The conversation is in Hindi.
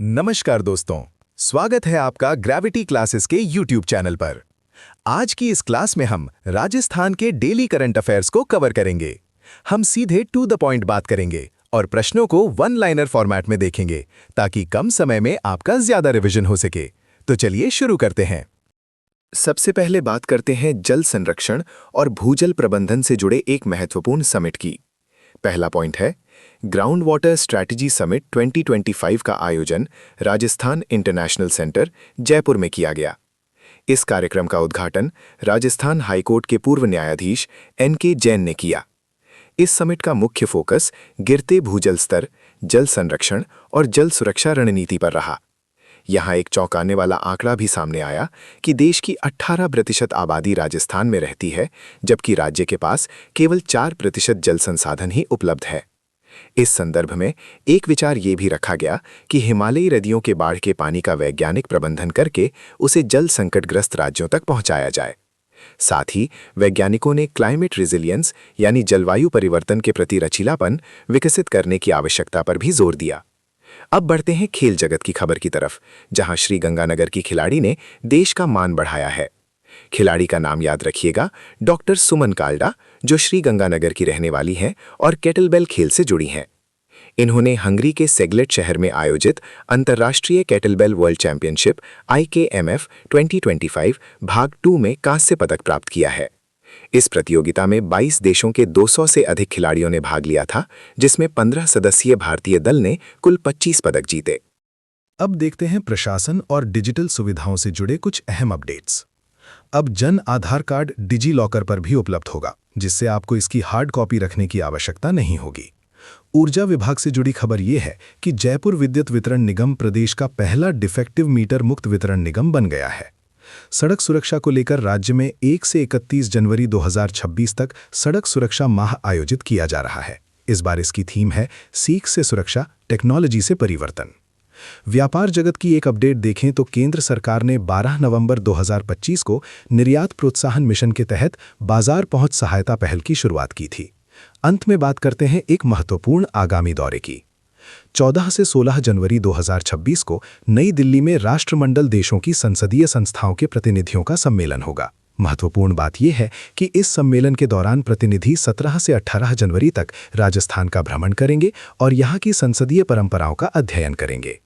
नमस्कार दोस्तों, स्वागत है आपका ग्रेविटी क्लासेस के यूट्यूब चैनल पर। आज की इस क्लास में हम राजस्थान के डेली करंट अफेयर्स को कवर करेंगे। हम सीधे टू द पॉइंट बात करेंगे और प्रश्नों को वन लाइनर फॉर्मेट में देखेंगे ताकि कम समय में आपका ज्यादा रिवीजन हो सके। तो चलिए शुरू करते हैं। सबसे पहले बात करते हैं जल संरक्षण और भूजल प्रबंधन से जुड़े एक महत्वपूर्ण समिट की। पहला पॉइंट है ग्राउंड वाटर स्ट्रैटेजी समिट 2025 का आयोजन राजस्थान इंटरनेशनल सेंटर जयपुर में किया गया। इस कार्यक्रम का उद्घाटन राजस्थान हाईकोर्ट के पूर्व न्यायाधीश NK जैन ने किया। इस समिट का मुख्य फोकस गिरते भूजल स्तर, जल संरक्षण और जल सुरक्षा रणनीति पर रहा। यहाँ एक चौंकाने वाला आंकड़ा भी सामने आया कि देश की 18% आबादी राजस्थान में रहती है, जबकि राज्य के पास केवल 4% जल संसाधन ही उपलब्ध है। इस संदर्भ में एक विचार ये भी रखा गया कि हिमालयी नदियों के बाढ़ के पानी का वैज्ञानिक प्रबंधन करके उसे जल संकटग्रस्त राज्यों तक पहुंचाया जाए। साथ ही वैज्ञानिकों ने क्लाइमेट रिजिलियंस यानी जलवायु परिवर्तन के प्रति लचीलापन विकसित करने की आवश्यकता पर भी जोर दिया। अब बढ़ते हैं खेल जगत की खबर की तरफ, जहां श्रीगंगानगर की खिलाड़ी ने देश का मान बढ़ाया है। खिलाड़ी का नाम याद रखिएगा, डॉक्टर सुमन काल्डा, जो श्रीगंगानगर की रहने वाली हैं और केटलबेल खेल से जुड़ी हैं। इन्होंने हंगरी के सेगलेट शहर में आयोजित अंतर्राष्ट्रीय केटलबेल वर्ल्ड चैंपियनशिप IKMF 2025 भाग 2 में कांस्य पदक प्राप्त किया है। इस प्रतियोगिता में 22 देशों के 200 से अधिक खिलाड़ियों ने भाग लिया था, जिसमें 15 सदस्यीय भारतीय दल ने कुल 25 पदक जीते। अब देखते हैं प्रशासन और डिजिटल सुविधाओं से जुड़े कुछ अहम अपडेट्स। अब Jan Aadhaar card digi locker पर भी उपलब्ध होगा, जिससे आपको इसकी हार्ड कॉपी रखने की आवश्यकता नहीं होगी। ऊर्जा विभाग से जुड़ी खबर यह है कि जयपुर विद्युत वितरण निगम प्रदेश का पहला डिफेक्टिव मीटर मुक्त वितरण निगम बन गया है। सड़क सुरक्षा को लेकर राज्य में 1 से 31 जनवरी 2026 तक सड़क सुरक्षा माह आयोजित किया जा रहा है। इस बार इसकी थीम है सीख से सुरक्षा, टेक्नोलॉजी से परिवर्तन। व्यापार जगत की एक अपडेट देखें तो केंद्र सरकार ने 12 नवंबर 2025 को निर्यात प्रोत्साहन मिशन के तहत बाजार पहुंच सहायता पहल की शुरुआत की थी। अंत में बात करते हैं एक महत्वपूर्ण आगामी दौरे की। 14 से 16 जनवरी 2026 को नई दिल्ली में राष्ट्रमंडल देशों की संसदीय संस्थाओं के प्रतिनिधियों का सम्मेलन होगा। महत्वपूर्ण बात यह है कि इस सम्मेलन के दौरान प्रतिनिधि 17 से 18 जनवरी तक राजस्थान का भ्रमण करेंगे और यहाँ की संसदीय परंपराओं का अध्ययन करेंगे।